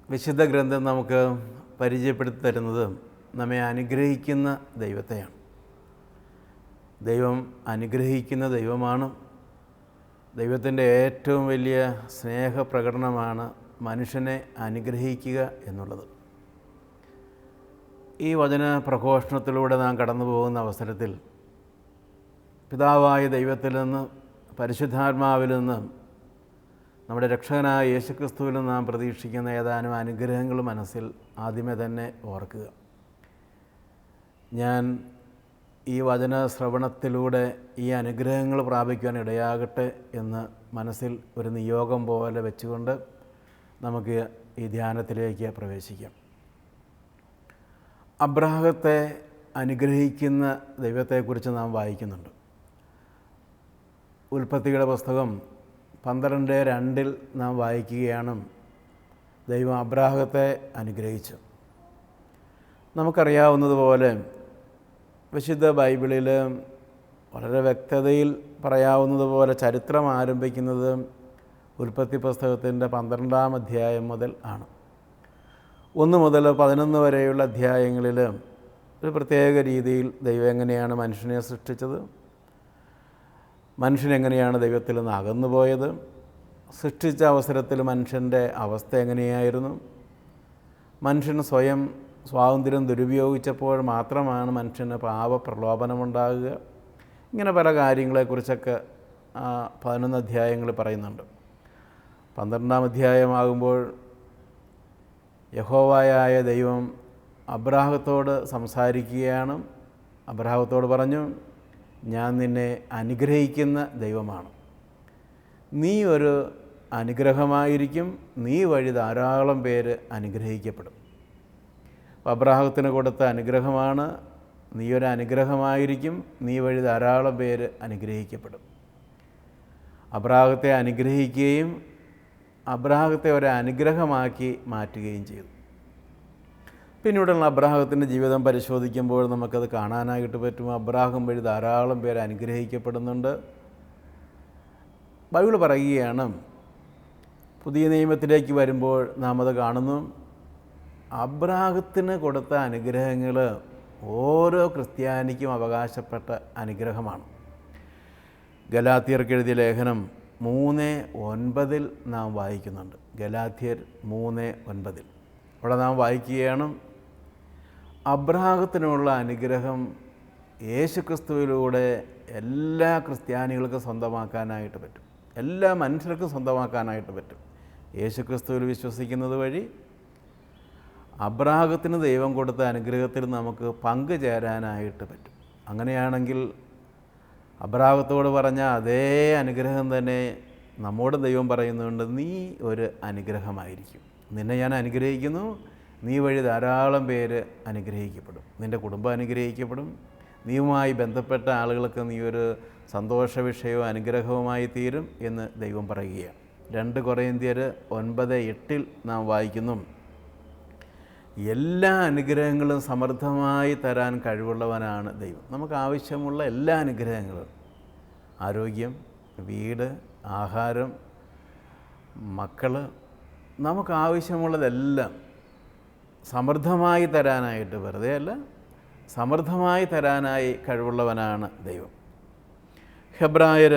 വിശുദ്ധ ഗ്രന്ഥം നമുക്ക് പരിചയപ്പെടുത്തി തരുന്നത് നമ്മെ അനുഗ്രഹിക്കുന്ന ദൈവത്തെയാണ്. ദൈവം അനുഗ്രഹിക്കുന്ന ദൈവമാണ്. ദൈവത്തിൻ്റെ ഏറ്റവും വലിയ സ്നേഹപ്രകടനമാണ് മനുഷ്യനെ അനുഗ്രഹിക്കുക എന്നുള്ളത്. ഈ വചന പ്രഘോഷണത്തിലൂടെ നാം കടന്നു പോകുന്ന അവസരത്തിൽ പിതാവായ ദൈവത്തിൽ നിന്ന്, പരിശുദ്ധാത്മാവിൽ നിന്ന്, നമ്മുടെ രക്ഷകനായ യേശുക്രിസ്തുവിൽ നിന്ന് നാം പ്രതീക്ഷിക്കുന്ന ഏതാനും അനുഗ്രഹങ്ങൾ മനസ്സിൽ ആദ്യമേ തന്നെ ഓർക്കുക. ഞാൻ ഈ വചന ശ്രവണത്തിലൂടെ ഈ അനുഗ്രഹങ്ങൾ പ്രാപിക്കുവാൻ ഇടയാകട്ടെ എന്ന് മനസ്സിൽ ഒരു നിയോഗം പോലെ വെച്ചുകൊണ്ട് നമുക്ക് ഈ ധ്യാനത്തിലേക്ക് പ്രവേശിക്കാം. അബ്രാഹത്തെ അനുഗ്രഹിക്കുന്ന ദൈവത്തെക്കുറിച്ച് നാം വായിക്കുന്നുണ്ട്. ഉൽപ്പത്തിയുടെ പുസ്തകം 12:2 നാം വായിക്കുകയാണ്, ദൈവം അബ്രാഹത്തെ അനുഗ്രഹിച്ചു. നമുക്കറിയാവുന്നതുപോലെ വിശുദ്ധ ബൈബിളിൽ വളരെ വ്യക്തതയിൽ പറയാവുന്നതുപോലെ ചരിത്രം ആരംഭിക്കുന്നത് ഉൽപ്പത്തി പുസ്തകത്തിൻ്റെ 12-ാം അധ്യായം മുതൽ ആണ്. 1 മുതൽ 11 വരെയുള്ള അധ്യായങ്ങളിൽ ഒരു പ്രത്യേക രീതിയിൽ ദൈവം എങ്ങനെയാണ് മനുഷ്യനെ സൃഷ്ടിച്ചത്, മനുഷ്യനെങ്ങനെയാണ് ദൈവത്തിൽ നിന്ന് അകന്നുപോയത്, സൃഷ്ടിച്ച അവസരത്തിൽ മനുഷ്യൻ്റെ അവസ്ഥ എങ്ങനെയായിരുന്നു, മനുഷ്യൻ സ്വയം സ്വാതന്ത്ര്യം ദുരുപയോഗിച്ചപ്പോൾ മാത്രമാണ് മനുഷ്യന് പാപപ്രലോഭനമുണ്ടാകുക, ഇങ്ങനെ പല കാര്യങ്ങളെക്കുറിച്ചൊക്കെ 11 അധ്യായങ്ങൾ പറയുന്നുണ്ട്. 12-ാം അധ്യായമാകുമ്പോൾ യഹോവയായ ദൈവം അബ്രാഹത്തോട് സംസാരിക്കുകയാണ്. അബ്രാഹത്തോട് പറഞ്ഞു, ഞാൻ നിന്നെ അനുഗ്രഹിക്കുന്ന ദൈവമാണ്, നീ ഒരു അനുഗ്രഹമായിരിക്കും, നീ വഴി ധാരാളം പേര് അനുഗ്രഹിക്കപ്പെടും. അബ്രാഹത്തിന് കൊടുത്ത അനുഗ്രഹമാണ്, നീ ഒരു അനുഗ്രഹമായിരിക്കും, നീ വഴി ധാരാളം പേര് അനുഗ്രഹിക്കപ്പെടും. അബ്രാഹത്തെ അനുഗ്രഹിക്കുകയും അബ്രാഹത്തെ ഒരു അനുഗ്രഹമാക്കി മാറ്റുകയും ചെയ്തു. പിന്നീടുള്ള അബ്രാഹത്തിൻ്റെ ജീവിതം പരിശോധിക്കുമ്പോൾ നമുക്കത് കാണാനായിട്ട് പറ്റും. അബ്രാഹം വഴി ധാരാളം പേര് അനുഗ്രഹിക്കപ്പെടുന്നുണ്ട്. ബൈബിൾ പറയുകയാണ്, പുതിയ നിയമത്തിലേക്ക് വരുമ്പോൾ നാം അത് കാണുന്നു, അബ്രാഹത്തിന് കൊടുത്ത അനുഗ്രഹങ്ങൾ ഓരോ ക്രിസ്ത്യാനിക്കും അവകാശപ്പെട്ട അനുഗ്രഹമാണ്. ഗലാത്യർക്ക് എഴുതിയ ലേഖനം 3:9 നാം വായിക്കുന്നുണ്ട്. ഗലാത്യർ 3:9 അവിടെ നാം വായിക്കുകയാണ്, അബ്രാഹത്തിനുള്ള അനുഗ്രഹം യേശുക്രിസ്തുവിലൂടെ എല്ലാ ക്രിസ്ത്യാനികൾക്കും സ്വന്തമാക്കാനായിട്ട് പറ്റും, എല്ലാ മനുഷ്യർക്കും സ്വന്തമാക്കാനായിട്ട് പറ്റും. യേശുക്രിസ്തുവിൽ വിശ്വസിക്കുന്നത് വഴി അബ്രാഹത്തിന് ദൈവം കൊടുത്ത അനുഗ്രഹത്തിൽ നമുക്ക് പങ്കുചേരാനായിട്ട് പറ്റും. അങ്ങനെയാണെങ്കിൽ അബ്രാഹത്തോട് പറഞ്ഞ അതേ അനുഗ്രഹം തന്നെ നമ്മോട് ദൈവം പറയുന്നുണ്ട്, നീ ഒരു അനുഗ്രഹമായിരിക്കും, നിന്നെ ഞാൻ അനുഗ്രഹിക്കുന്നു, നീ വഴി ധാരാളം പേര് അനുഗ്രഹിക്കപ്പെടും, നിൻ്റെ കുടുംബം അനുഗ്രഹിക്കപ്പെടും, നീയുമായി ബന്ധപ്പെട്ട ആളുകൾക്ക് നീ ഒരു സന്തോഷ വിഷയവും അനുഗ്രഹവുമായി തീരും എന്ന് ദൈവം പറയുകയാണ്. 2 കൊറിന്ത്യർ 9:8 നാം വായിക്കുന്നു, എല്ലാ അനുഗ്രഹങ്ങളും സമൃദ്ധമായി തരാൻ കഴിവുള്ളവനാണ് ദൈവം. നമുക്ക് ആവശ്യമുള്ള എല്ലാ അനുഗ്രഹങ്ങളും, ആരോഗ്യം, വീട്, ആഹാരം, മക്കൾ, നമുക്ക് ആവശ്യമുള്ളതെല്ലാം സമൃദ്ധമായി തരാനായിട്ട്, വെറുതെ അല്ല, സമൃദ്ധമായി തരാനായി കഴിവുള്ളവനാണ് ദൈവം. ഹെബ്രായർ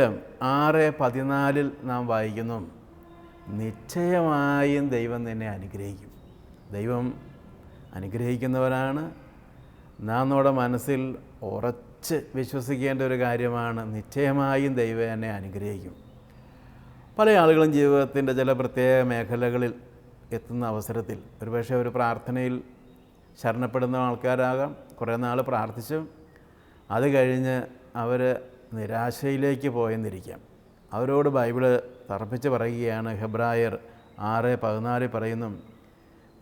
6:14 നാം വായിക്കുന്നു, നിശ്ചയമായും ദൈവം നിന്നെ അനുഗ്രഹിക്കും. ദൈവം അനുഗ്രഹിക്കുന്നവരാണ്. നാം നമ്മുടെ മനസ്സിൽ ഉറച്ച് വിശ്വസിക്കേണ്ട ഒരു കാര്യമാണ്, നിശ്ചയമായും ദൈവം എന്നെ അനുഗ്രഹിക്കും. പല ആളുകളും ജീവിതത്തിൻ്റെ ചില പ്രത്യേക മേഖലകളിൽ എത്തുന്ന അവസരത്തിൽ ഒരുപക്ഷെ ഒരു പ്രാർത്ഥനയിൽ ശരണപ്പെടുന്ന ആൾക്കാരാകാം. കുറേ നാൾ പ്രാർത്ഥിച്ചു, അത് കഴിഞ്ഞ് അവർ നിരാശയിലേക്ക് പോയെന്നിരിക്കാം. അവരോട് ബൈബിള് തറപ്പിച്ച് പറയുകയാണ്. ഹെബ്രായർ 6:14 പറയുന്നു,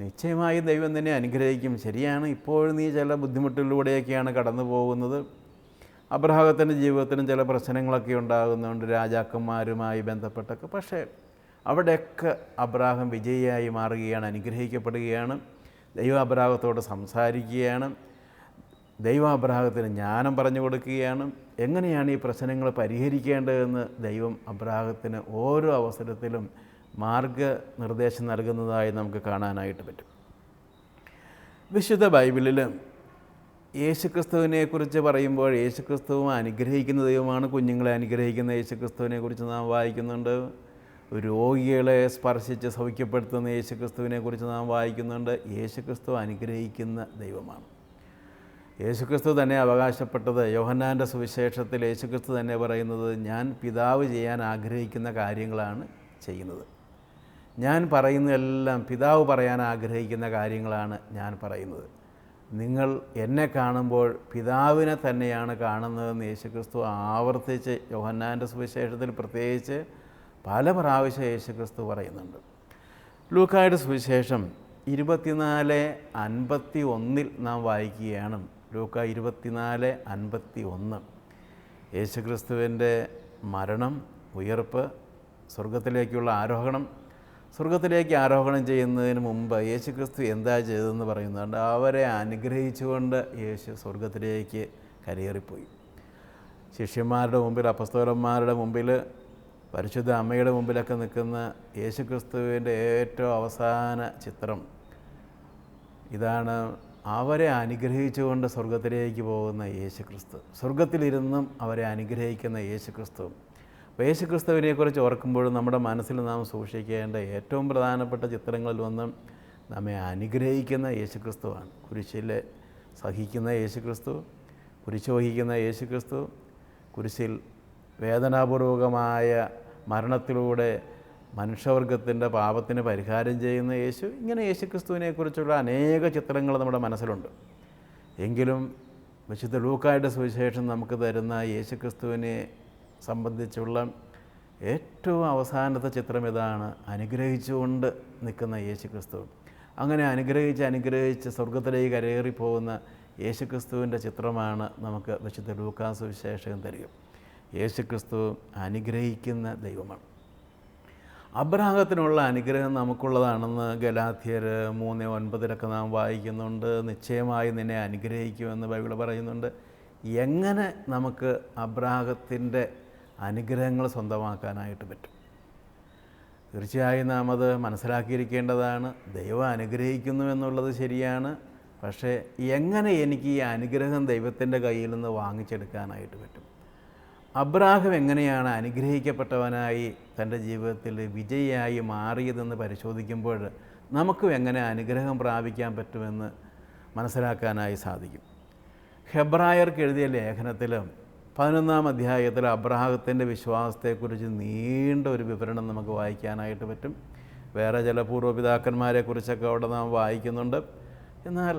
നിശ്ചയമായും ദൈവം നിന്നെ അനുഗ്രഹിക്കും. ശരിയാണ്, ഇപ്പോൾ നീ ചില ബുദ്ധിമുട്ടിലൂടെയൊക്കെയാണ് കടന്നു പോകുന്നത്. അബ്രാഹത്തിൻ്റെ ജീവിതത്തിനും ചില പ്രശ്നങ്ങളൊക്കെ ഉണ്ടാകുന്നുണ്ട്, രാജാക്കന്മാരുമായി ബന്ധപ്പെട്ടൊക്കെ. പക്ഷേ അവിടെയൊക്കെ അബ്രാഹം വിജയിയായി മാറുകയാണ്, അനുഗ്രഹിക്കപ്പെടുകയാണ്. ദൈവം അബ്രാഹത്തോട് സംസാരിക്കുകയാണ്, ദൈവം അബ്രാഹത്തിന് ജ്ഞാനം പറഞ്ഞു കൊടുക്കുകയാണ്. എങ്ങനെയാണ് ഈ പ്രശ്നങ്ങൾ പരിഹരിക്കേണ്ടതെന്ന് ദൈവം അബ്രാഹത്തിന് ഓരോ അവസരത്തിലും മാർഗനിർദ്ദേശം നൽകുന്നതായി നമുക്ക് കാണാനായിട്ട് പറ്റും. വിശുദ്ധ ബൈബിളിൽ യേശുക്രിസ്തുവിനെക്കുറിച്ച് പറയുമ്പോൾ യേശുക്രിസ്തുവും അനുഗ്രഹിക്കുന്ന ദൈവമാണ്. കുഞ്ഞുങ്ങളെ അനുഗ്രഹിക്കുന്ന യേശുക്രിസ്തുവിനെക്കുറിച്ച് നാം വായിക്കുന്നുണ്ട്. രോഗികളെ സ്പർശിച്ച് സൗഖ്യപ്പെടുത്തുന്ന യേശുക്രിസ്തുവിനെക്കുറിച്ച് നാം വായിക്കുന്നുണ്ട്. യേശുക്രിസ്തു അനുഗ്രഹിക്കുന്ന ദൈവമാണ്. യേശുക്രിസ്തു തന്നെ അവകാശപ്പെട്ടത്, യോഹന്നാൻ്റെ സുവിശേഷത്തിൽ യേശുക്രിസ്തു തന്നെ പറയുന്നത്, ഞാൻ പിതാവ് ചെയ്യാൻ ആഗ്രഹിക്കുന്ന കാര്യങ്ങളാണ് ചെയ്യുന്നത്. ഞാൻ പറയുന്നതെല്ലാം പിതാവ് പറയാൻ ആഗ്രഹിക്കുന്ന കാര്യങ്ങളാണ് ഞാൻ പറയുന്നത്. നിങ്ങൾ എന്നെ കാണുമ്പോൾ പിതാവിനെ തന്നെയാണ് കാണുന്നതെന്ന് യേശുക്രിസ്തു ആവർത്തിച്ച് യോഹന്നാൻ്റെ സുവിശേഷത്തിൽ പ്രത്യേകിച്ച് പല പ്രാവശ്യം യേശുക്രിസ്തു പറയുന്നുണ്ട്. ലൂക്കായുടെ സുവിശേഷം 24:51 നാം വായിക്കുകയാണ്. ലൂക്ക 24:51 യേശുക്രിസ്തുവിൻ്റെ മരണം, ഉയർപ്പ്, സ്വർഗത്തിലേക്കുള്ള ആരോഹണം. സ്വർഗത്തിലേക്ക് ആരോഹണം ചെയ്യുന്നതിന് മുമ്പ് യേശുക്രിസ്തു എന്താ ചെയ്തതെന്ന് പറയുന്നുണ്ട്. അവരെ അനുഗ്രഹിച്ചുകൊണ്ട് യേശു സ്വർഗത്തിലേക്ക് കരയേറിപ്പോയി. ശിഷ്യന്മാരുടെ മുമ്പിൽ, അപ്പസ്തോലന്മാരുടെ മുമ്പിൽ, പരിശുദ്ധ അമ്മയുടെ മുമ്പിലൊക്കെ നിൽക്കുന്ന യേശുക്രിസ്തുവിൻ്റെ ഏറ്റവും അവസാന ചിത്രം ഇതാണ്. അവരെ അനുഗ്രഹിച്ചുകൊണ്ട് സ്വർഗത്തിലേക്ക് പോകുന്ന യേശുക്രിസ്തു, സ്വർഗത്തിലിരുന്നും അവരെ അനുഗ്രഹിക്കുന്ന യേശുക്രിസ്തു. അപ്പോൾ യേശുക്രിസ്തുവിനെക്കുറിച്ച് ഓർക്കുമ്പോഴും നമ്മുടെ മനസ്സിൽ നാം സൂക്ഷിക്കേണ്ട ഏറ്റവും പ്രധാനപ്പെട്ട ചിത്രങ്ങളിൽ ഒന്നും നമ്മെ അനുഗ്രഹിക്കുന്ന യേശുക്രിസ്തുവാണ്. കുരിശിൽ സഹിക്കുന്ന യേശുക്രിസ്തു, കുരിശ് വഹിക്കുന്ന യേശുക്രിസ്തു, കുരിശിൽ വേദനാപൂർവകമായ മരണത്തിലൂടെ മനുഷ്യവർഗത്തിൻ്റെ പാപത്തിന് പരിഹാരം ചെയ്യുന്ന യേശു. ഇങ്ങനെ യേശുക്രിസ്തുവിനെക്കുറിച്ചുള്ള അനേക ചിത്രങ്ങൾ നമ്മുടെ മനസ്സിലുണ്ട്. എങ്കിലും വിശുദ്ധ ലൂക്കായുടെ സുവിശേഷം നമുക്ക് തരുന്ന യേശുക്രിസ്തുവിനെ സംബന്ധിച്ചുള്ള ഏറ്റവും അവസാനത്തെ ചിത്രം ഇതാണ്. അനുഗ്രഹിച്ചുകൊണ്ട് നിൽക്കുന്ന യേശുക്രിസ്തു. അങ്ങനെ അനുഗ്രഹിച്ച് സ്വർഗത്തിലേക്ക് കരയേറിപ്പോകുന്ന യേശുക്രിസ്തുവിൻ്റെ ചിത്രമാണ് നമുക്ക് വിശുദ്ധ ലൂക്കാ സുവിശേഷം തരിക. യേശുക്രിസ്തു അനുഗ്രഹിക്കുന്ന ദൈവമാണ്. അബ്രാഹത്തിനുള്ള അനുഗ്രഹം നമുക്കുള്ളതാണെന്ന് ഗലാത്യർ 3:9 നാം വായിക്കുന്നുണ്ട്. നിശ്ചയമായി നിന്നെ അനുഗ്രഹിക്കുമെന്ന് ബൈബിൾ പറയുന്നുണ്ട്. എങ്ങനെ നമുക്ക് അബ്രാഹത്തിൻ്റെ അനുഗ്രഹങ്ങൾ സ്വന്തമാക്കാനായിട്ട് പറ്റും? തീർച്ചയായും നാം അത് മനസ്സിലാക്കിയിരിക്കേണ്ടതാണ്. ദൈവം അനുഗ്രഹിക്കുന്നു എന്നുള്ളത് ശരിയാണ്. പക്ഷേ എങ്ങനെ എനിക്ക് ഈ അനുഗ്രഹം ദൈവത്തിൻ്റെ കയ്യിൽ നിന്ന് വാങ്ങിച്ചെടുക്കാനായിട്ട് പറ്റും? അബ്രാഹാം എങ്ങനെയാണ് അനുഗ്രഹിക്കപ്പെട്ടവനായി തൻ്റെ ജീവിതത്തിൽ വിജയിയായി മാറിയതെന്ന് പരിശോധിക്കുമ്പോൾ നമുക്കും എങ്ങനെ അനുഗ്രഹം പ്രാപിക്കാൻ പറ്റുമെന്ന് മനസ്സിലാക്കാനായി സാധിക്കും. ഹെബ്രായർക്ക് എഴുതിയ ലേഖനത്തിൽ 11-ാം അധ്യായത്തിൽ അബ്രാഹത്തിൻ്റെ വിശ്വാസത്തെക്കുറിച്ച് നീണ്ട ഒരു വിവരണം നമുക്ക് വായിക്കാനായിട്ട് പറ്റും. വേറെ ചില പൂർവ്വപിതാക്കന്മാരെക്കുറിച്ചൊക്കെ അവിടെ നാം വായിക്കുന്നുണ്ട്. എന്നാൽ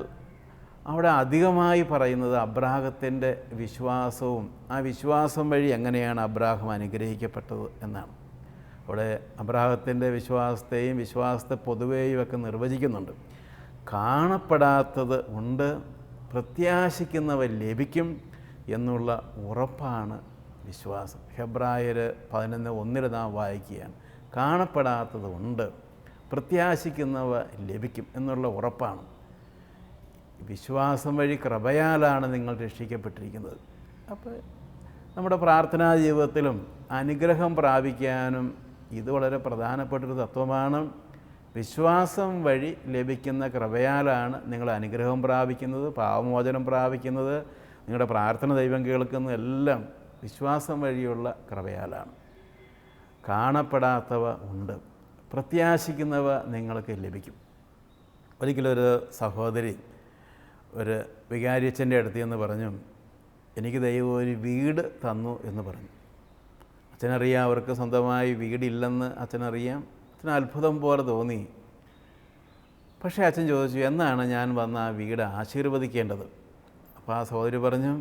അവിടെ അധികമായി പറയുന്നത് അബ്രാഹത്തിൻ്റെ വിശ്വാസവും ആ വിശ്വാസം വഴി എങ്ങനെയാണ് അബ്രാഹാം അനുഗ്രഹിക്കപ്പെട്ടത് എന്നാണ്. അവിടെ അബ്രാഹത്തിൻ്റെ വിശ്വാസത്തെയും വിശ്വാസത്തെ പൊതുവേയും ഒക്കെ നിർവചിക്കുന്നുണ്ട്. കാണപ്പെടാത്തത് ഉണ്ട്, പ്രത്യാശിക്കുന്നവ ലഭിക്കും എന്നുള്ള ഉറപ്പാണ് വിശ്വാസം. ഹെബ്രായർ 11:1 നാം വായിക്കുകയാണ്. കാണപ്പെടാത്തത് ഉണ്ട്, പ്രത്യാശിക്കുന്നവ ലഭിക്കും എന്നുള്ള ഉറപ്പാണ്. വിശ്വാസം വഴി കൃപയാലാണ് നിങ്ങൾ രക്ഷിക്കപ്പെട്ടിരിക്കുന്നത്. അപ്പോൾ നമ്മുടെ പ്രാർത്ഥനാ ജീവിതത്തിലും അനുഗ്രഹം പ്രാപിക്കാനും ഇത് വളരെ പ്രധാനപ്പെട്ടൊരു തത്വമാണ്. വിശ്വാസം വഴി ലഭിക്കുന്ന കൃപയാലാണ് നിങ്ങൾ അനുഗ്രഹം പ്രാപിക്കുന്നത്, പാപമോചനം പ്രാപിക്കുന്നത്, നിങ്ങളുടെ പ്രാർത്ഥന ദൈവം കേൾക്കുന്നതെല്ലാം വിശ്വാസം വഴിയുള്ള കൃപയാലാണ്. കാണപ്പെടാത്തവ ഉണ്ട്, പ്രത്യാശിക്കുന്നവ നിങ്ങൾക്ക് ലഭിക്കും. ഒരിക്കലൊരു സഹോദരി ഒരു വികാരിയച്ഛൻ്റെ അടുത്ത് എന്ന് പറഞ്ഞു, എനിക്ക് ദൈവം ഒരു വീട് തന്നു എന്ന് പറഞ്ഞു. അച്ഛനറിയാം അവർക്ക് സ്വന്തമായി വീടില്ലെന്ന് അച്ഛനറിയാം. അച്ഛന് അത്ഭുതം പോലെ തോന്നി. പക്ഷേ അച്ഛൻ ചോദിച്ചു, എന്നാണ് ഞാൻ വന്ന ആ വീട് ആശീർവദിക്കേണ്ടത്? അപ്പോൾ ആ സഹോദരി പറഞ്ഞു,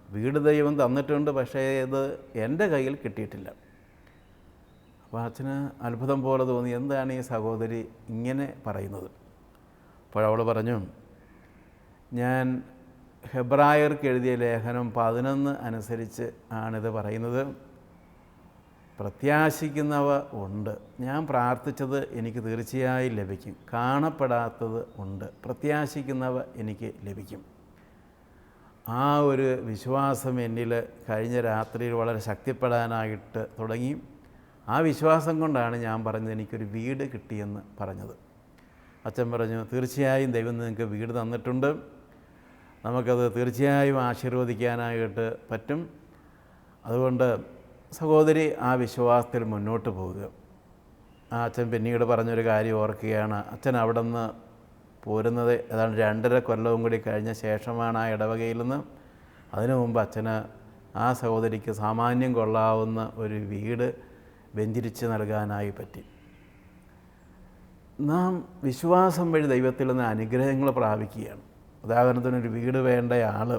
വീട് ദൈവം തന്നിട്ടുണ്ട്, പക്ഷേ ഇത് എൻ്റെ കയ്യിൽ കിട്ടിയിട്ടില്ല. അപ്പോൾ അച്ഛന് അത്ഭുതം പോലെ തോന്നി, എന്താണ് ഈ സഹോദരി ഇങ്ങനെ പറയുന്നത്? അപ്പോഴവൾ പറഞ്ഞു, ഞാൻ ഹെബ്രായർക്ക് എഴുതിയ ലേഖനം 11 അനുസരിച്ച് ആണിത് പറയുന്നത്. പ്രത്യാശിക്കുന്നവ ഉണ്ട്, ഞാൻ പ്രാർത്ഥിച്ചത് എനിക്ക് തീർച്ചയായും ലഭിക്കും. കാണപ്പെടാത്തത് ഉണ്ട്, പ്രത്യാശിക്കുന്നവ എനിക്ക് ലഭിക്കും. ആ ഒരു വിശ്വാസം എന്നിൽ കഴിഞ്ഞ രാത്രിയിൽ വളരെ ശക്തിപ്പെടാനായിട്ട് തുടങ്ങി. ആ വിശ്വാസം കൊണ്ടാണ് ഞാൻ പറഞ്ഞത് എനിക്കൊരു വീട് കിട്ടിയെന്ന് പറഞ്ഞത്. അച്ഛൻ പറഞ്ഞു, തീർച്ചയായും ദൈവം നിങ്ങൾക്ക് വീട് തന്നിട്ടുണ്ട്, നമുക്കത് തീർച്ചയായും ആശീർവദിക്കാനായിട്ട് പറ്റും. അതുകൊണ്ട് സഹോദരി ആ വിശ്വാസത്തിൽ മുന്നോട്ട് പോവുക. ആ അച്ഛൻ പിന്നീട് പറഞ്ഞൊരു കാര്യം ഓർക്കുകയാണ്. അച്ഛൻ അവിടെ നിന്ന് പോരുന്നത് ഏതാണ്ട് 2.5 കൊല്ലവും കൂടി കഴിഞ്ഞ ശേഷമാണ് ആ ഇടവകയിൽ നിന്ന്. അതിനു മുമ്പ് അച്ഛന് ആ സഹോദരിക്ക് സാമാന്യം കൊള്ളാവുന്ന ഒരു വീട് വെഞ്ചരിച്ച് നൽകാനായി പറ്റി. നാം വിശ്വാസം വഴി ദൈവത്തിൽ നിന്ന് അനുഗ്രഹങ്ങൾ പ്രാപിക്കുകയാണ്. ഉദാഹരണത്തിന് ഒരു വീട് വേണ്ട ആൾ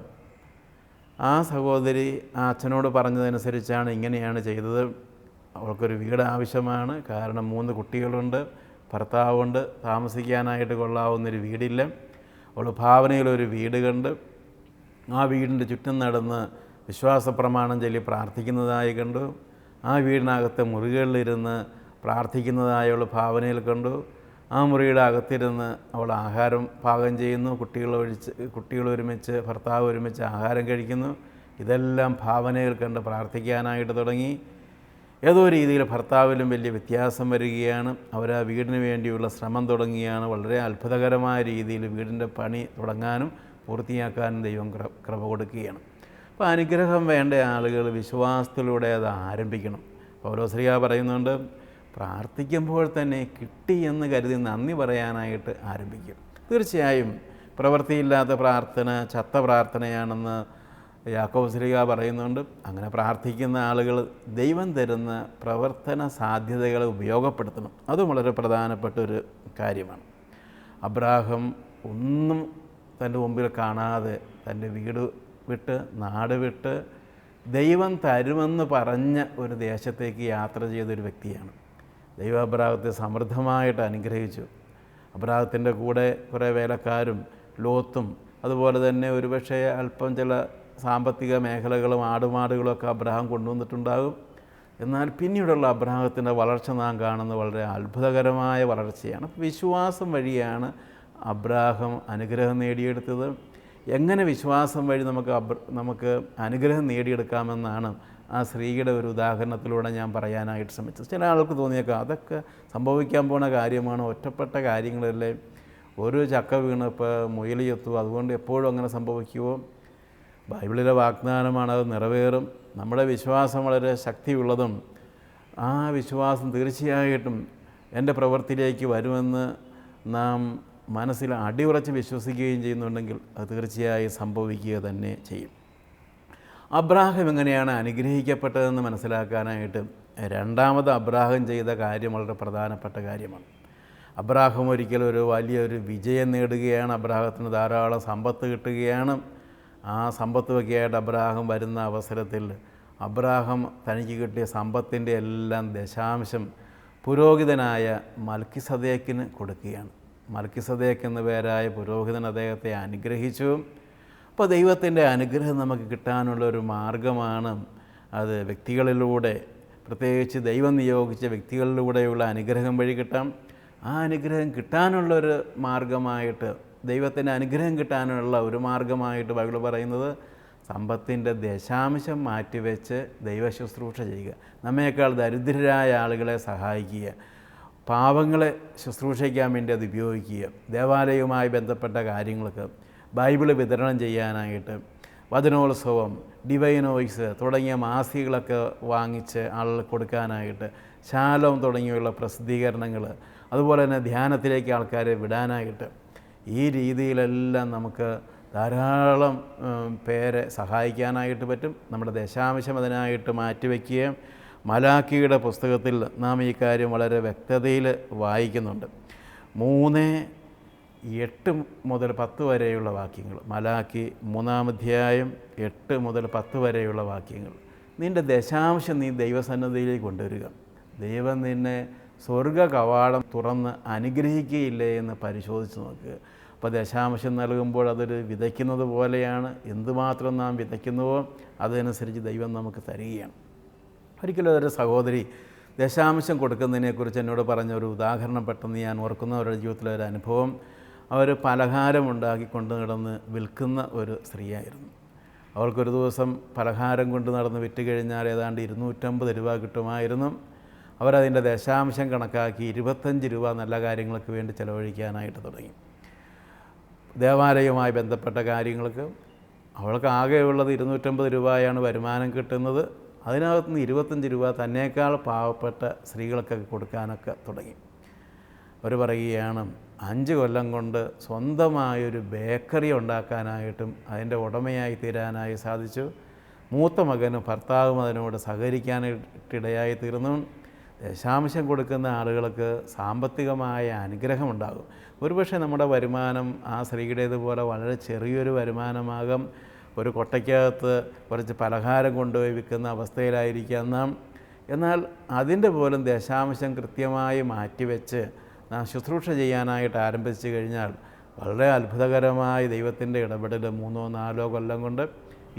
ആ സഹോദരി ആ അച്ഛനോട് പറഞ്ഞതനുസരിച്ചാണ് ഇങ്ങനെയാണ് ചെയ്തത്. അവൾക്കൊരു വീട് ആവശ്യമാണ്, കാരണം 3 കുട്ടികളുണ്ട്, ഭർത്താവുണ്ട്, താമസിക്കാനായിട്ട് കൊള്ളാവുന്നൊരു വീടില്ല. അവൾ ഭാവനയിലൊരു വീട് കണ്ട് ആ വീടിൻ്റെ ചുറ്റും നടന്ന് വിശ്വാസപ്രമാണം ചൊല്ലി പ്രാർത്ഥിക്കുന്നതായി കണ്ടു. ആ വീടിനകത്തെ മുറികളിലിരുന്ന് പ്രാർത്ഥിക്കുന്നതായി അവൾ ഭാവനയിൽ കണ്ടു. ആ മുറിയുടെ അകത്തിരുന്ന് അവൾ ആഹാരം പാകം ചെയ്യുന്നു, കുട്ടികൾ ഒരുമിച്ച് ഭർത്താവ് ഒരുമിച്ച് ആഹാരം കഴിക്കുന്നു. ഇതെല്ലാം ഭാവനയിൽ കണ്ട് പ്രാർത്ഥിക്കാനായിട്ട് തുടങ്ങി. ഏതോ രീതിയിൽ ഭർത്താവിലും വലിയ വ്യത്യാസം വരികയാണ്. അവർ ആ വീടിന് വേണ്ടിയുള്ള ശ്രമം തുടങ്ങിയാണ്. വളരെ അത്ഭുതകരമായ രീതിയിൽ വീടിൻ്റെ പണി തുടങ്ങാനും പൂർത്തിയാക്കാനും ദൈവം കൃപ കൊടുക്കുകയാണ്. അപ്പോൾ അനുഗ്രഹം വേണ്ട ആളുകൾ വിശ്വാസത്തിലൂടെ അത് ആരംഭിക്കണം. പൗലോസ്ലീഹ പറയുന്നുണ്ട്, പ്രാർത്ഥിക്കുമ്പോൾ തന്നെ കിട്ടി എന്ന് കരുതി നന്ദി പറയാനായിട്ട് ആരംഭിക്കും. തീർച്ചയായും പ്രവൃത്തിയില്ലാത്ത പ്രാർത്ഥന ചത്ത പ്രാർത്ഥനയാണെന്ന് യാക്കോബ് ശ്ലീഹ പറയുന്നുണ്ട്. അങ്ങനെ പ്രാർത്ഥിക്കുന്ന ആളുകൾ ദൈവം തരുന്ന പ്രവർത്തന സാധ്യതകളെ ഉപയോഗപ്പെടുത്തണം. അതും വളരെ പ്രധാനപ്പെട്ട ഒരു കാര്യമാണ്. അബ്രാഹാം ഒന്നും തൻ്റെ മുമ്പിൽ കാണാതെ തൻ്റെ വീട് വിട്ട് നാട് വിട്ട് ദൈവം തരുമെന്ന് പറഞ്ഞ ഒരു ദേശത്തേക്ക് യാത്ര ചെയ്തൊരു വ്യക്തിയാണ്. ദൈവം അബ്രാഹത്തെ സമൃദ്ധമായിട്ട് അനുഗ്രഹിച്ചു. അബ്രാഹത്തിൻ്റെ കൂടെ കുറേ വേലക്കാരും ലോത്തും അതുപോലെ തന്നെ ഒരുപക്ഷെ അല്പം ചില സാമ്പത്തിക മേഖലകളും ആടുമാടുകളൊക്കെ അബ്രാഹാം കൊണ്ടുവന്നിട്ടുണ്ടാകും. എന്നാൽ പിന്നീടുള്ള അബ്രാഹത്തിൻ്റെ വളർച്ച നാം കാണുന്നത് വളരെ അത്ഭുതകരമായ വളർച്ചയാണ്. വിശ്വാസം വഴിയാണ് അബ്രാഹാം അനുഗ്രഹം നേടിയെടുത്തത്. എങ്ങനെ വിശ്വാസം വഴി നമുക്ക് അനുഗ്രഹം നേടിയെടുക്കാമെന്നാണ് ആ സ്ത്രീയുടെ ഒരു ഉദാഹരണത്തിലൂടെ ഞാൻ പറയാനായിട്ട് ശ്രമിച്ചത്. ചില ആൾക്ക് തോന്നിയേക്കാം അതൊക്കെ സംഭവിക്കാൻ പോണ കാര്യമാണ്, ഒറ്റപ്പെട്ട കാര്യങ്ങളല്ലേ, ഒരു ചക്ക വീണപ്പോൾ മുയൽ ചത്തു, അതുകൊണ്ട് എപ്പോഴും അങ്ങനെ സംഭവിക്കുമോ? ബൈബിളിലെ വാഗ്ദാനമാണ്, അത് നിറവേറും. നമ്മുടെ വിശ്വാസം വളരെ ശക്തിയുള്ളതും ആ വിശ്വാസം തീർച്ചയായിട്ടും എൻ്റെ പ്രവൃത്തിയിലേക്ക് വരുമെന്ന് നാം മനസ്സിൽ അടിയുറച്ച് വിശ്വസിക്കുകയും ചെയ്യുന്നുണ്ടെങ്കിൽ അത് തീർച്ചയായും സംഭവിക്കുക തന്നെ ചെയ്യും. അബ്രാഹാം എങ്ങനെയാണ് അനുഗ്രഹിക്കപ്പെട്ടതെന്ന് മനസ്സിലാക്കാനായിട്ട് രണ്ടാമത് അബ്രാഹാം ചെയ്ത കാര്യം വളരെ പ്രധാനപ്പെട്ട കാര്യമാണ്. അബ്രാഹാം ഒരിക്കലും ഒരു വലിയൊരു വിജയം നേടുകയാണ്. അബ്രാഹത്തിന് ധാരാളം സമ്പത്ത് കിട്ടുകയാണ്. ആ സമ്പത്തുമൊക്കെ ആയിട്ട് അബ്രാഹാം വരുന്ന അവസരത്തിൽ അബ്രാഹാം തനിക്ക് കിട്ടിയ സമ്പത്തിൻ്റെ എല്ലാം ദശാംശം പുരോഹിതനായ മൽക്കിസദേക്കിന് കൊടുക്കുകയാണ്. മൽക്കിസദേക്ക് എന്ന പേരായ പുരോഹിതൻ അദ്ദേഹത്തെ അനുഗ്രഹിച്ചു. അപ്പോൾ ദൈവത്തിൻ്റെ അനുഗ്രഹം നമുക്ക് കിട്ടാനുള്ള ഒരു മാർഗമാണ് അത് വ്യക്തികളിലൂടെ, പ്രത്യേകിച്ച് ദൈവം നിയോഗിച്ച വ്യക്തികളിലൂടെയുള്ള അനുഗ്രഹം വഴി കിട്ടാം. ആ അനുഗ്രഹം കിട്ടാനുള്ളൊരു മാർഗമായിട്ട്, ദൈവത്തിൻ്റെ അനുഗ്രഹം കിട്ടാനുള്ള ഒരു മാർഗമായിട്ട് ബൈബിൾ പറയുന്നത് സമ്പത്തിൻ്റെ ദശാംശം മാറ്റിവെച്ച് ദൈവശുശ്രൂഷ ചെയ്യുക, നമ്മേക്കാൾ ദരിദ്രരായ ആളുകളെ സഹായിക്കുക, പാവങ്ങളെ ശുശ്രൂഷിക്കാൻ വേണ്ടി അത് ഉപയോഗിക്കുക, ദേവാലയവുമായി ബന്ധപ്പെട്ട കാര്യങ്ങൾക്ക് ബൈബിള് വിതരണം ചെയ്യാനായിട്ട്, വചനോത്സവം, ഡിവൈൻ വോയിസ് തുടങ്ങിയ മാസികകളൊക്കെ വാങ്ങിച്ച് ആളുകൾ കൊടുക്കാനായിട്ട്, ശാലോം തുടങ്ങിയുള്ള പ്രസിദ്ധീകരണങ്ങൾ, അതുപോലെ തന്നെ ധ്യാനത്തിലേക്ക് ആൾക്കാരെ വിടാനായിട്ട്, ഈ രീതിയിലെല്ലാം നമുക്ക് ധാരാളം പേരെ സഹായിക്കാനായിട്ട് പറ്റും. നമ്മുടെ ദശാംശം അതിനായിട്ട് മാറ്റിവെക്കുകയും, മലാക്കിയുടെ പുസ്തകത്തിൽ നാം ഈ കാര്യം വളരെ വ്യക്തതയിൽ വായിക്കുന്നുണ്ട്. 3:8 മുതൽ 10 വരെയുള്ള വാക്യങ്ങൾ, മലാക്കി 3-ാം അധ്യായം 8 മുതൽ 10 വരെയുള്ള വാക്യങ്ങൾ. നിൻ്റെ ദശാംശം നീ ദൈവസന്നിധിയിലേക്ക് കൊണ്ടുവരിക, ദൈവം നിന്നെ സ്വർഗ കവാടം തുറന്ന് അനുഗ്രഹിക്കുകയില്ലേ എന്ന് പരിശോധിച്ച് നോക്കുക. അപ്പോൾ ദശാംശം നൽകുമ്പോൾ അതൊരു വിതയ്ക്കുന്നത് പോലെയാണ്. എന്തുമാത്രം നാം വിതയ്ക്കുന്നുവോ അതനുസരിച്ച് ദൈവം നമുക്ക് തരികയാണ്. ഒരിക്കലും ഒരു സഹോദരി ദശാംശം കൊടുക്കുന്നതിനെക്കുറിച്ച് എന്നോട് പറഞ്ഞ ഒരു ഉദാഹരണം പെട്ടെന്ന് ഞാൻ ഓർക്കുന്ന അവരുടെ ജീവിതത്തിലെ ഒരു അനുഭവം. അവർ പലഹാരം ഉണ്ടാക്കി കൊണ്ട് നടന്ന് വിൽക്കുന്ന ഒരു സ്ത്രീയായിരുന്നു. അവൾക്കൊരു ദിവസം പലഹാരം കൊണ്ട് നടന്ന് വിറ്റ് കഴിഞ്ഞാൽ ഏതാണ്ട് 250 രൂപ കിട്ടുമായിരുന്നു. അവരതിൻ്റെ ദശാംശം കണക്കാക്കി 25 രൂപ നല്ല കാര്യങ്ങൾക്ക് വേണ്ടി ചിലവഴിക്കാനായിട്ട് തുടങ്ങി. ദേവാലയവുമായി ബന്ധപ്പെട്ട കാര്യങ്ങൾക്ക് അവൾക്ക് ആകെയുള്ളത് 250 രൂപയാണ് വരുമാനം കിട്ടുന്നത്. അതിനകത്ത് നിന്ന് 25 രൂപ തന്നേക്കാൾ പാവപ്പെട്ട സ്ത്രീകൾക്കൊക്കെ കൊടുക്കാനൊക്കെ തുടങ്ങി. അവർ പറയുകയാണ് 5 കൊല്ലം കൊണ്ട് സ്വന്തമായൊരു ബേക്കറി ഉണ്ടാക്കാനായിട്ടും അതിൻ്റെ ഉടമയായി തീരാനായി സാധിച്ചു. മൂത്ത മകനും ഭർത്താവും അതിനോട് സഹകരിക്കാനായിട്ടിടയായി തീർന്നു. ദശാംശം കൊടുക്കുന്ന ആളുകൾക്ക് സാമ്പത്തികമായ അനുഗ്രഹമുണ്ടാകും. ഒരുപക്ഷെ നമ്മുടെ വരുമാനം ആ സ്ത്രീയുടേതുപോലെ വളരെ ചെറിയൊരു വരുമാനമാകും. ഒരു കൊട്ടയ്ക്കകത്ത് കുറച്ച് പലഹാരം കൊണ്ടുപോയി വിൽക്കുന്ന അവസ്ഥയിലായിരിക്കാം നാം. എന്നാൽ അതിൻ്റെ പോലും ദശാംശം കൃത്യമായി മാറ്റിവെച്ച് നാം ശുശ്രൂഷ ചെയ്യാനായിട്ട് ആരംഭിച്ചു കഴിഞ്ഞാൽ വളരെ അത്ഭുതകരമായ ദൈവത്തിൻ്റെ ഇടപെടൽ 3-4 കൊല്ലം കൊണ്ട്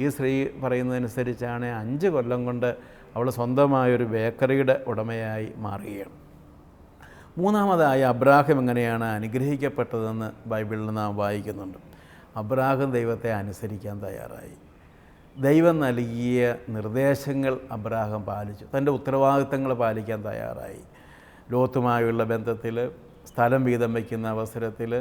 ഈ സ്ത്രീ പറയുന്നതനുസരിച്ചാണ് 5 കൊല്ലം കൊണ്ട് അവൾ സ്വന്തമായൊരു ബേക്കറിയുടെ ഉടമയായി മാറുകയാണ്. മൂന്നാമതായി അബ്രാഹാം എങ്ങനെയാണ് അനുഗ്രഹിക്കപ്പെട്ടതെന്ന് ബൈബിളിൽ നാം വായിക്കുന്നുണ്ട്. അബ്രാഹാം ദൈവത്തെ അനുസരിക്കാൻ തയ്യാറായി. ദൈവം നൽകിയ നിർദ്ദേശങ്ങൾ അബ്രാഹാം പാലിച്ചു. തൻ്റെ ഉത്തരവാദിത്തങ്ങൾ പാലിക്കാൻ തയ്യാറായി. ലോത്തുമായുള്ള ബന്ധത്തിൽ, സ്ഥലം വീതം വയ്ക്കുന്ന അവസരത്തിൽ,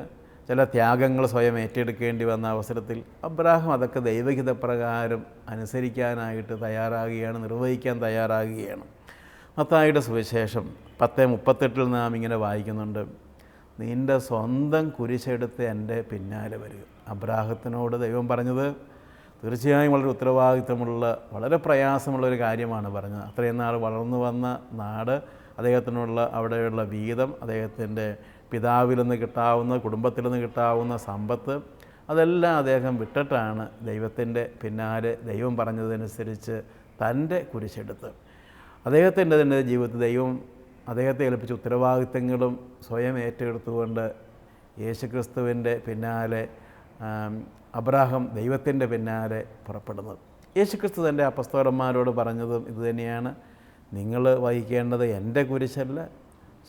ചില ത്യാഗങ്ങൾ സ്വയം ഏറ്റെടുക്കേണ്ടി വന്ന അവസരത്തിൽ അബ്രാഹാം അതൊക്കെ ദൈവഹിതപ്രകാരം അനുസരിക്കാനായിട്ട് തയ്യാറാകുകയാണ്, നിർവഹിക്കാൻ തയ്യാറാകുകയാണ്. മത്തായിയുടെ സുവിശേഷം 10:38 നാം ഇങ്ങനെ വായിക്കുന്നുണ്ട്, നിൻ്റെ സ്വന്തം കുരിശെടുത്ത് എൻ്റെ പിന്നാലെ വരിക. അബ്രാഹത്തിനോട് ദൈവം പറഞ്ഞത് തീർച്ചയായും വളരെ ഉത്തരവാദിത്തമുള്ള, വളരെ പ്രയാസമുള്ളൊരു കാര്യമാണ് പറഞ്ഞത്. അത്രയും നാൾ വളർന്നു വന്ന നാട്, അദ്ദേഹത്തിനുള്ള അവിടെയുള്ള വീതം, അദ്ദേഹത്തിൻ്റെ പിതാവിൽ നിന്ന് കിട്ടാവുന്ന, കുടുംബത്തിൽ നിന്ന് കിട്ടാവുന്ന സമ്പത്ത്, അതെല്ലാം അദ്ദേഹം വിട്ടിട്ടാണ് ദൈവത്തിൻ്റെ പിന്നാലെ ദൈവം പറഞ്ഞതനുസരിച്ച് തൻ്റെ കുരിശെടുത്ത് അദ്ദേഹത്തിൻ്റെ തന്നെ ജീവിതത്തിൽ ദൈവം അദ്ദേഹത്തെ ഏൽപ്പിച്ച ഉത്തരവാദിത്തങ്ങളും സ്വയം ഏറ്റെടുത്തുകൊണ്ട് യേശുക്രിസ്തുവിൻ്റെ പിന്നാലെ അബ്രാഹാം ദൈവത്തിൻ്റെ പിന്നാലെ പുറപ്പെടുന്നത്. യേശുക്രിസ്തു തൻ്റെ അപ്പസ്തോലന്മാരോട് പറഞ്ഞതും ഇതുതന്നെയാണ്, നിങ്ങൾ വഹിക്കേണ്ടത് എൻ്റെ കുരിശല്ല,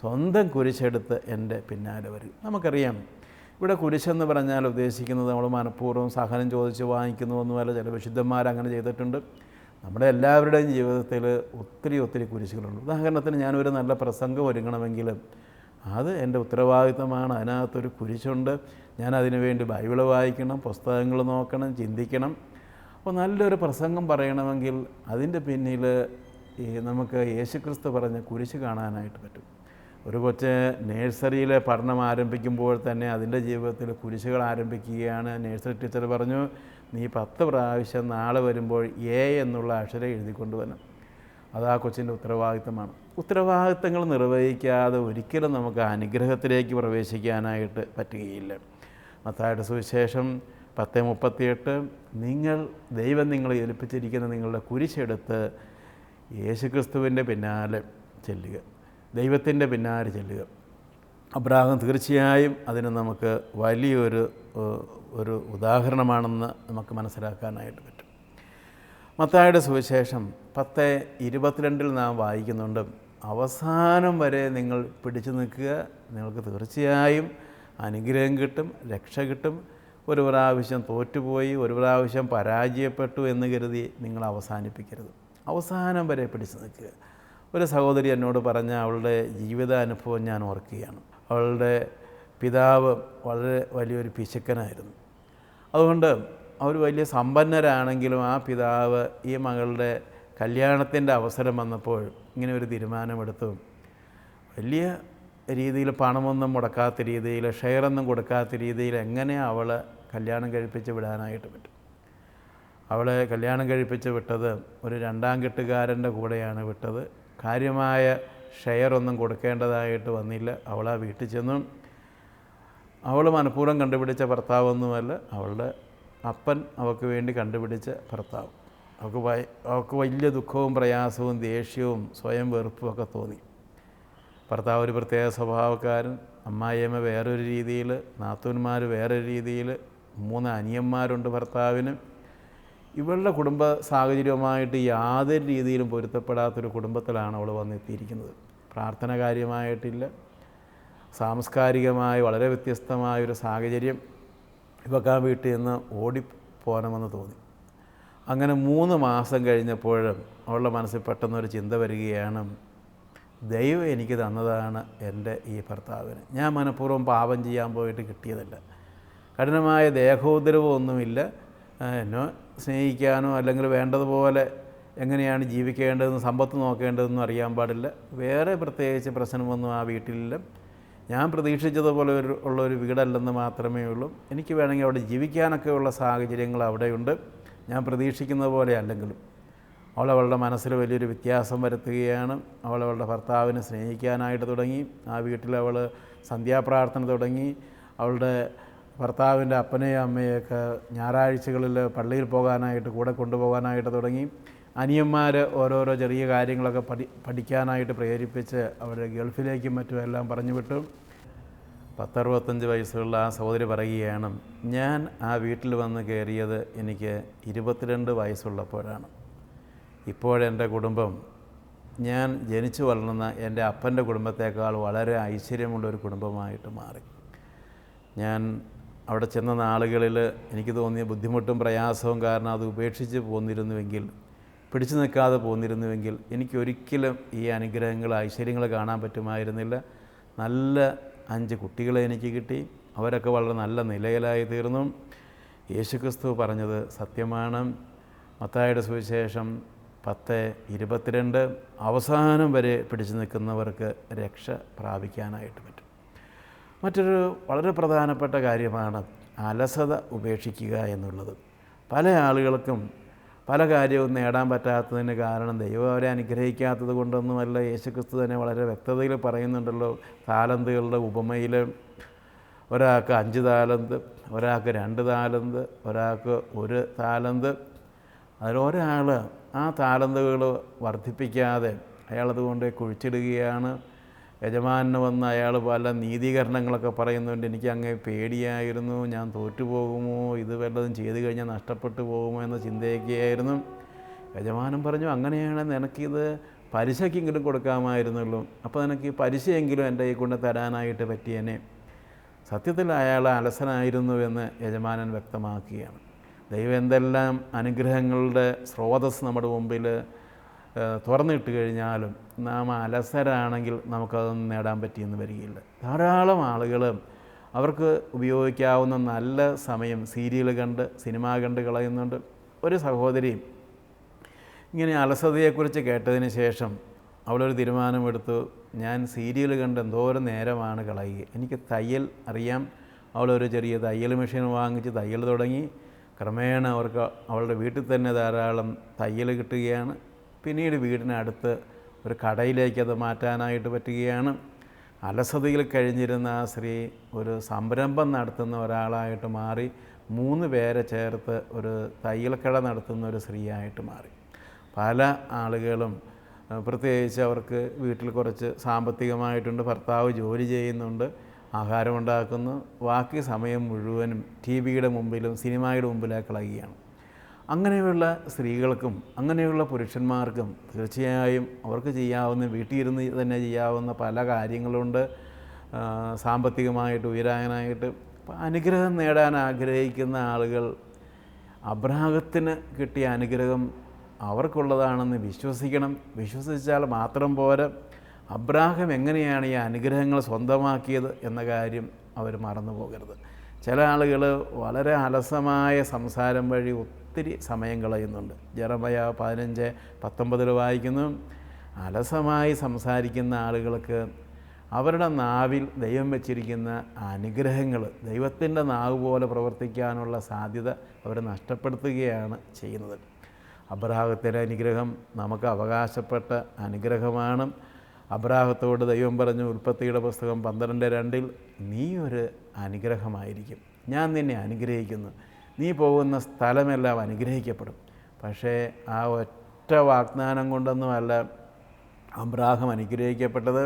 സ്വന്തം കുരിശെടുത്ത് എൻ്റെ പിന്നാലെ വരും. നമുക്കറിയാം, ഇവിടെ കുരിശെന്ന് പറഞ്ഞാൽ ഉദ്ദേശിക്കുന്നത് നമ്മൾ മനഃപൂർവ്വം സഹനം ചോദിച്ച് വാങ്ങിക്കുന്നതൊന്നുമല്ല. ചില വിശുദ്ധന്മാരങ്ങനെ ചെയ്തിട്ടുണ്ട്. നമ്മുടെ എല്ലാവരുടെയും ജീവിതത്തിൽ ഒത്തിരി കുരിശുകളുണ്ട്. ഉദാഹരണത്തിന്, ഞാനൊരു നല്ല പ്രസംഗം ഒരുങ്ങണമെങ്കിൽ അത് എൻ്റെ ഉത്തരവാദിത്തമാണ്. അതിനകത്തൊരു കുരിശുണ്ട്. ഞാൻ അതിനു വേണ്ടി ബൈബിൾ വായിക്കണം, പുസ്തകങ്ങൾ നോക്കണം, ചിന്തിക്കണം. അപ്പോൾ നല്ലൊരു പ്രസംഗം പറയണമെങ്കിൽ അതിൻ്റെ പിന്നിൽ നമുക്ക് യേശുക്രിസ്തു പറഞ്ഞ കുരിശ് കാണാനായിട്ട് പറ്റും. ഒരു കൊച്ച് നേഴ്സറിയിലെ പഠനം ആരംഭിക്കുമ്പോൾ തന്നെ അതിൻ്റെ ജീവിതത്തിൽ കുരിശുകൾ ആരംഭിക്കുകയാണ്. നേഴ്സറി ടീച്ചർ പറഞ്ഞു, നീ 10 പ്രാവശ്യം നാളെ വരുമ്പോൾ എ എന്നുള്ള അക്ഷരം എഴുതിക്കൊണ്ടുവരണം. അത് ആ കൊച്ചിൻ്റെ ഉത്തരവാദിത്തമാണ്. ഉത്തരവാദിത്തങ്ങൾ നിർവഹിക്കാതെ ഒരിക്കലും നമുക്ക് അനുഗ്രഹത്തിലേക്ക് പ്രവേശിക്കാനായിട്ട് പറ്റുകയില്ല. മത്തായിയുടെ സുവിശേഷം 10:38, ദൈവം നിങ്ങളെ ഏൽപ്പിച്ചിരിക്കുന്ന നിങ്ങളുടെ കുരിശെടുത്ത് യേശുക്രിസ്തുവിൻ്റെ പിന്നാലെ ചെല്ലുക, ദൈവത്തിൻ്റെ പിന്നാലെ ചെല്ലുക. അബ്രാഹാം തീർച്ചയായും അതിന് നമുക്ക് വലിയൊരു ഉദാഹരണമാണെന്ന് നമുക്ക് മനസ്സിലാക്കാനായിട്ട് പറ്റും. മത്തായിയുടെ സുവിശേഷം 10:22 നാം വായിക്കുന്നുണ്ട്, അവസാനം വരെ നിങ്ങൾ പിടിച്ചു നിൽക്കുക, നിങ്ങൾക്ക് തീർച്ചയായും അനുഗ്രഹം കിട്ടും, രക്ഷ കിട്ടും. ഒരു പ്രാവശ്യം തോറ്റുപോയി, ഒരു പ്രാവശ്യം പരാജയപ്പെട്ടു എന്ന് കരുതി നിങ്ങൾ അവസാനിപ്പിക്കരുത്. അവസാനം വരെ പിടിച്ചു നിൽക്കുക. ഒരു സഹോദരി എന്നോട് പറഞ്ഞ അവളുടെ ജീവിതാനുഭവം ഞാൻ ഓർക്കുകയാണ്. അവളുടെ പിതാവ് വളരെ വലിയൊരു പിശുക്കനായിരുന്നു. അതുകൊണ്ട് അവർ വലിയ സമ്പന്നരാണെങ്കിലും ആ പിതാവ് ഈ മകളുടെ കല്യാണത്തിൻ്റെ അവസരം വന്നപ്പോൾ ഇങ്ങനെ ഒരു തീരുമാനമെടുത്തു. വലിയ രീതിയിൽ പണമൊന്നും മുടക്കാത്ത രീതിയിൽ, ഷെയറൊന്നും കൊടുക്കാത്ത രീതിയിൽ എങ്ങനെ അവളെ കല്യാണം കഴിപ്പിച്ച് വിടാനായിട്ട് പറ്റും. അവളെ കല്യാണം കഴിപ്പിച്ച് വിട്ടത് ഒരു 2ാം കെട്ടുകാരൻ്റെ കൂടെയാണ് വിട്ടത്. കാര്യമായ ഷെയറൊന്നും കൊടുക്കേണ്ടതായിട്ട് വന്നില്ല. അവൾ ആ വീട്ടിൽ ചെന്നു. അവൾ മനഃപൂർവ്വം കണ്ടുപിടിച്ച ഭർത്താവൊന്നുമല്ല, അവളുടെ അപ്പൻ അവൾക്ക് വേണ്ടി കണ്ടുപിടിച്ച ഭർത്താവ്. അവൾക്ക് വലിയ ദുഃഖവും പ്രയാസവും ദേഷ്യവും സ്വയം വെറുപ്പും ഒക്കെ തോന്നി. ഭർത്താവ് ഒരു പ്രത്യേക സ്വഭാവക്കാരൻ, അമ്മായിയമ്മ വേറൊരു രീതിയിൽ, നാത്തൂന്മാർ വേറൊരു രീതിയിൽ, 3 അനിയന്മാരുണ്ട് ഭർത്താവിന്. ഇവളുടെ കുടുംബ സാഹചര്യവുമായിട്ട് യാതൊരു രീതിയിലും പൊരുത്തപ്പെടാത്തൊരു കുടുംബത്തിലാണ് അവൾ വന്നെത്തിയിരിക്കുന്നത്. പ്രാർത്ഥന കാര്യമായിട്ടില്ല, സാംസ്കാരികമായി വളരെ വ്യത്യസ്തമായൊരു സാഹചര്യം. ഇവൾക്ക് ആ വീട്ടിൽ നിന്ന് ഓടിപ്പോരണമെന്ന് തോന്നി. അങ്ങനെ 3 മാസം കഴിഞ്ഞപ്പോഴും അവളുടെ മനസ്സിൽ പെട്ടെന്നൊരു ചിന്ത വരികയാണ്, ദൈവം എനിക്ക് തന്നതാണ് എൻ്റെ ഈ ഭർത്താവിന്. ഞാൻ മനഃപൂർവ്വം പാപം ചെയ്യാൻ പോയിട്ട് കിട്ടിയതല്ല. കഠിനമായ ദേഹോദരവൊന്നുമില്ല. എന്നെ സ്നേഹിക്കാനോ അല്ലെങ്കിൽ വേണ്ടതുപോലെ എങ്ങനെയാണ് ജീവിക്കേണ്ടതെന്ന് സമ്പത്ത് നോക്കേണ്ടതെന്നും അറിയാൻ പാടില്ല. വേറെ പ്രത്യേകിച്ച് പ്രശ്നമൊന്നും ആ വീട്ടിലില്ല. ഞാൻ പ്രതീക്ഷിച്ചതുപോലെ ഉള്ളൊരു വീടല്ലെന്ന് മാത്രമേ ഉള്ളൂ. എനിക്ക് വേണമെങ്കിൽ അവിടെ ജീവിക്കാനൊക്കെ ഉള്ള സാഹചര്യങ്ങൾ അവിടെയുണ്ട്. ഞാൻ പ്രതീക്ഷിക്കുന്ന പോലെ അല്ലെങ്കിലും അവളുടെ മനസ്സിൽ വലിയൊരു വ്യത്യാസം വരുത്തുകയാണ്. അവളുടെ ഭർത്താവിനെ സ്നേഹിക്കാനായിട്ട് തുടങ്ങി. ആ വീട്ടിൽ അവൾ സന്ധ്യാപ്രാർത്ഥന തുടങ്ങി. അവളുടെ ഭർത്താവിൻ്റെ അപ്പനെയും അമ്മയൊക്കെ ഞായറാഴ്ചകളിൽ പള്ളിയിൽ പോകാനായിട്ട് കൂടെ കൊണ്ടുപോകാനായിട്ട് തുടങ്ങി. അനിയന്മാർ ഓരോരോ ചെറിയ കാര്യങ്ങളൊക്കെ പഠിക്കാനായിട്ട് പ്രേരിപ്പിച്ച് അവരെ ഗൾഫിലേക്കും മറ്റും എല്ലാം പറഞ്ഞു വിട്ടു. 65 വയസ്സുള്ള ആ സഹോദരി പറയുകയാണ്, ഞാൻ ആ വീട്ടിൽ വന്ന് കയറിയത് എനിക്ക് 22 വയസ്സുള്ളപ്പോഴാണ്. ഇപ്പോഴെൻ്റെ കുടുംബം ഞാൻ ജനിച്ചു വളർന്ന എൻ്റെ അപ്പൻ്റെ കുടുംബത്തേക്കാൾ വളരെ ഐശ്വര്യമുള്ളൊരു കുടുംബമായിട്ട് മാറി. ഞാൻ അവിടെ ചെന്ന നാളുകളിൽ എനിക്ക് തോന്നിയ ബുദ്ധിമുട്ടും പ്രയാസവും കാരണം അത് ഉപേക്ഷിച്ച് പോന്നിരുന്നുവെങ്കിൽ, പിടിച്ചു നിൽക്കാതെ പോന്നിരുന്നുവെങ്കിൽ എനിക്കൊരിക്കലും ഈ അനുഗ്രഹങ്ങൾ ഐശ്വര്യങ്ങൾ കാണാൻ പറ്റുമായിരുന്നില്ല. നല്ല 5 കുട്ടികളെ എനിക്ക് കിട്ടി. അവരൊക്കെ വളരെ നല്ല നിലയിലായി തീർന്നു. യേശുക്രിസ്തു പറഞ്ഞത് സത്യമാണ്. മത്തായിയുടെ സുവിശേഷം 10:22 അവസാനം വരെ പിടിച്ചു നിൽക്കുന്നവർക്ക് രക്ഷ പ്രാപിക്കാനായിട്ട് പറ്റും. മറ്റൊരു വളരെ പ്രധാനപ്പെട്ട കാര്യമാണ് അലസത ഉപേക്ഷിക്കുക എന്നുള്ളത്. പല ആളുകൾക്കും പല കാര്യവും നേടാൻ പറ്റാത്തതിന് കാരണം ദൈവം അവരെ അനുഗ്രഹിക്കാത്തത് കൊണ്ടൊന്നുമല്ല. യേശുക്രിസ്തു തന്നെ വളരെ വ്യക്തതയിൽ പറയുന്നുണ്ടല്ലോ. താലന്തുകളുടെ ഉപമയിൽ ഒരാൾക്ക് 5 താലന്ത്, ഒരാൾക്ക് 2 താലന്ത്, ഒരാൾക്ക് 1 താലന്ത്. അതിലൊരാൾ ആ താലന്തുകൾ വർദ്ധിപ്പിക്കാതെ അയാളതുകൊണ്ട് കുഴിച്ചിടുകയാണ്. യജമാനന് വന്ന് അയാൾ പല നീതീകരണങ്ങളൊക്കെ പറയുന്നുണ്ട്. എനിക്ക് അങ്ങേ പേടിയായിരുന്നു, ഞാൻ തോറ്റുപോകുമോ, ഇത് വല്ലതും ചെയ്തു കഴിഞ്ഞാൽ നഷ്ടപ്പെട്ടു പോകുമോ എന്ന ചിന്തയൊക്കെയായിരുന്നു. യജമാനൻ പറഞ്ഞു, അങ്ങനെയാണ് നിനക്കിത് പലിശക്കെങ്കിലും കൊടുക്കാമായിരുന്നുള്ളൂ. അപ്പോൾ നിനക്ക് ഈ പലിശയെങ്കിലും എൻ്റെ കൈ കൊണ്ട് തരാനായിട്ട് പറ്റിയേനെ. സത്യത്തിൽ അയാൾ അലസനായിരുന്നുവെന്ന് യജമാനൻ വ്യക്തമാക്കുകയാണ്. ദൈവം എന്തെല്ലാം അനുഗ്രഹങ്ങളുടെ സ്രോതസ്സ് നമ്മുടെ മുമ്പിൽ തുറന്നിട്ട് കഴിഞ്ഞാലും നാം അലസരാണെങ്കിൽ നമുക്കതൊന്നും നേടാൻ പറ്റിയെന്ന് വരികയില്ല. ധാരാളം ആളുകൾ അവർക്ക് ഉപയോഗിക്കാവുന്ന നല്ല സമയം സീരിയൽ കണ്ട്, സിനിമ കണ്ട് കളയുന്നുണ്ട്. ഒരു സഹോദരി ഇങ്ങനെ അലസതയെക്കുറിച്ച് കേട്ടതിന് ശേഷം അവളൊരു തീരുമാനമെടുത്തു, ഞാൻ സീരിയൽ കണ്ട് എന്തോരം നേരമാണ് കളയുക. എനിക്ക് തയ്യൽ അറിയാം. അവളൊരു ചെറിയ തയ്യൽ മെഷീൻ വാങ്ങിച്ച് തയ്യൽ തുടങ്ങി. ക്രമേണ അവർക്ക് അവളുടെ വീട്ടിൽ തന്നെ ധാരാളം തയ്യൽ കിട്ടുകയാണ്. പിന്നീട് വീടിനടുത്ത് ഒരു കടയിലേക്ക് അത് മാറ്റാനായിട്ട് പറ്റുകയാണ്. അലസതയിൽ കഴിഞ്ഞിരുന്ന ആ സ്ത്രീ ഒരു സംരംഭം നടത്തുന്ന ഒരാളായിട്ട് മാറി. 3 പേരെ ചേർത്ത് ഒരു തയ്യൽക്കട നടത്തുന്ന ഒരു സ്ത്രീയായിട്ട് മാറി. പല ആളുകളും പ്രത്യേകിച്ച് അവർക്ക് വീട്ടിൽ കുറച്ച് സാമ്പത്തികമായിട്ടുണ്ട്, ഭർത്താവ് ജോലി ചെയ്യുന്നുണ്ട്, ആഹാരമുണ്ടാക്കുന്നു, ബാക്കി സമയം മുഴുവനും TV-യുടെ മുമ്പിലും സിനിമയുടെ മുമ്പിലേക്ക് കളയുകയാണ്. അങ്ങനെയുള്ള സ്ത്രീകൾക്കും അങ്ങനെയുള്ള പുരുഷന്മാർക്കും തീർച്ചയായും അവർക്ക് ചെയ്യാവുന്ന, വീട്ടിലിരുന്ന് തന്നെ ചെയ്യാവുന്ന പല കാര്യങ്ങളുണ്ട്. സാമ്പത്തികമായിട്ട് ഉയരാനായിട്ട് അനുഗ്രഹം നേടാൻ ആഗ്രഹിക്കുന്ന ആളുകൾ അബ്രാഹത്തിന് കിട്ടിയ അനുഗ്രഹം അവർക്കുള്ളതാണെന്ന് വിശ്വസിക്കണം. വിശ്വസിച്ചാൽ മാത്രം പോരാ, അബ്രാഹം എങ്ങനെയാണ് ഈ അനുഗ്രഹങ്ങൾ സ്വന്തമാക്കിയത് എന്ന കാര്യം അവർ മറന്നു പോകരുത്. ചില ആളുകൾ വളരെ അലസമായ സംസാരം വഴി ഒത്തിരി സമയം കളയുന്നുണ്ട്. ജെറമയ 15:19 വായിക്കുന്നു, അലസമായി സംസാരിക്കുന്ന ആളുകൾക്ക് അവരുടെ നാവിൽ ദൈവം വച്ചിരിക്കുന്ന അനുഗ്രഹങ്ങൾ, ദൈവത്തിൻ്റെ നാവ് പോലെ പ്രവർത്തിക്കാനുള്ള സാധ്യത അവർ നഷ്ടപ്പെടുത്തുകയാണ് ചെയ്യുന്നത്. അബ്രാഹത്തിൻ്റെ അനുഗ്രഹം നമുക്ക് അവകാശപ്പെട്ട അനുഗ്രഹമാണ്. അബ്രാഹത്തോട് ദൈവം പറഞ്ഞു, ഉൽപ്പത്തിയുടെ പുസ്തകം 12:2, നീ ഒരു അനുഗ്രഹമായിരിക്കും, ഞാൻ നിന്നെ അനുഗ്രഹിക്കുന്നു, നീ പോകുന്ന സ്ഥലമെല്ലാം അനുഗ്രഹിക്കപ്പെടും. പക്ഷേ ആ ഒറ്റ വാഗ്ദാനം കൊണ്ടൊന്നുമല്ല അബ്രാഹം അനുഗ്രഹിക്കപ്പെട്ടത്.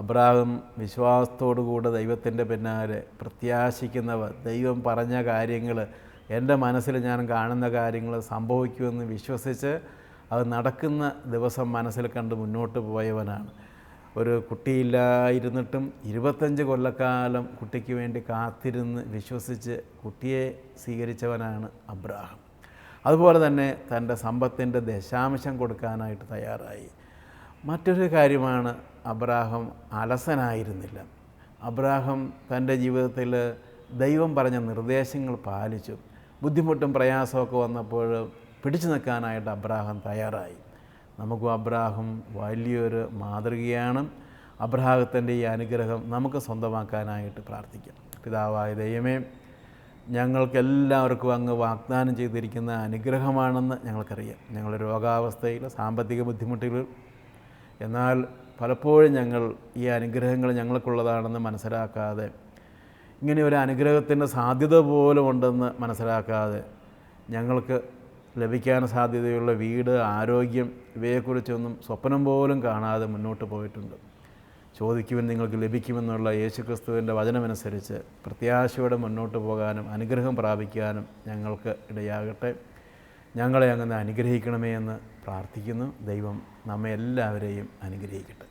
അബ്രാഹം വിശ്വാസത്തോടുകൂടെ ദൈവത്തിൻ്റെ പിന്നാലെ പ്രത്യാശിക്കുന്നവർ, ദൈവം പറഞ്ഞ കാര്യങ്ങൾ, എൻ്റെ മനസ്സിൽ ഞാൻ കാണുന്ന കാര്യങ്ങൾ സംഭവിക്കുമെന്ന് വിശ്വസിച്ച് അത് നടക്കുന്ന ദിവസം മനസ്സിൽ കണ്ട് മുന്നോട്ട് പോയവനാണ്. ഒരു കുട്ടിയില്ലായിരുന്നിട്ടും 25 കൊല്ലക്കാലം കുട്ടിക്ക് വേണ്ടി കാത്തിരുന്ന് വിശ്വസിച്ച് കുട്ടിയെ സ്വീകരിച്ചവനാണ് അബ്രാഹാം. അതുപോലെ തന്നെ തൻ്റെ സമ്പത്തിൻ്റെ ദശാംശം കൊടുക്കാനായിട്ട് തയ്യാറായി. മറ്റൊരു കാര്യമാണ് അബ്രാഹാം അലസനായിരുന്നില്ല. അബ്രാഹാം തൻ്റെ ജീവിതത്തിൽ ദൈവം പറഞ്ഞ നിർദ്ദേശങ്ങൾ പാലിച്ചു. ബുദ്ധിമുട്ടും പ്രയാസമൊക്കെ വന്നപ്പോൾ പിടിച്ചു നിൽക്കാനായിട്ട് അബ്രാഹാം തയ്യാറായി. നമുക്കും അബ്രാഹാം വലിയൊരു മാതൃകയാണ്. അബ്രാഹത്തിൻ്റെ ഈ അനുഗ്രഹം നമുക്ക് സ്വന്തമാക്കാനായിട്ട് പ്രാർത്ഥിക്കാം. പിതാവായ ദൈവമേ, ഞങ്ങൾക്കെല്ലാവർക്കും അങ്ങ് വാഗ്ദാനം ചെയ്തിരിക്കുന്ന അനുഗ്രഹമാണെന്ന് ഞങ്ങൾക്കറിയാം. ഞങ്ങളുടെ രോഗാവസ്ഥയിൽ, സാമ്പത്തിക ബുദ്ധിമുട്ടുകൾ, എന്നാൽ പലപ്പോഴും ഞങ്ങൾ ഈ അനുഗ്രഹങ്ങൾ ഞങ്ങൾക്കുള്ളതാണെന്ന് മനസ്സിലാക്കാതെ, ഇങ്ങനെ ഒരു അനുഗ്രഹത്തിൻ്റെ സാധ്യത പോലും ഉണ്ടെന്ന് മനസ്സിലാക്കാതെ, ഞങ്ങൾക്ക് ലഭിക്കാൻ സാധ്യതയുള്ള വീട്, ആരോഗ്യം, ഇവയെക്കുറിച്ചൊന്നും സ്വപ്നം പോലും കാണാതെ മുന്നോട്ട് പോയിട്ടുണ്ട്. ചോദിക്കുവാൻ നിങ്ങൾക്ക് ലഭിക്കുമെന്നുള്ള യേശുക്രിസ്തുവിൻ്റെ വചനമനുസരിച്ച് പ്രത്യാശയോടെ മുന്നോട്ട് പോകാനും അനുഗ്രഹം പ്രാപിക്കാനും ഞങ്ങൾക്ക് ഇടയാകട്ടെ. ഞങ്ങളെ അങ്ങനെ അനുഗ്രഹിക്കണമേ എന്ന് പ്രാർത്ഥിക്കുന്നു. ദൈവം നമ്മെ എല്ലാവരെയും അനുഗ്രഹിക്കട്ടെ.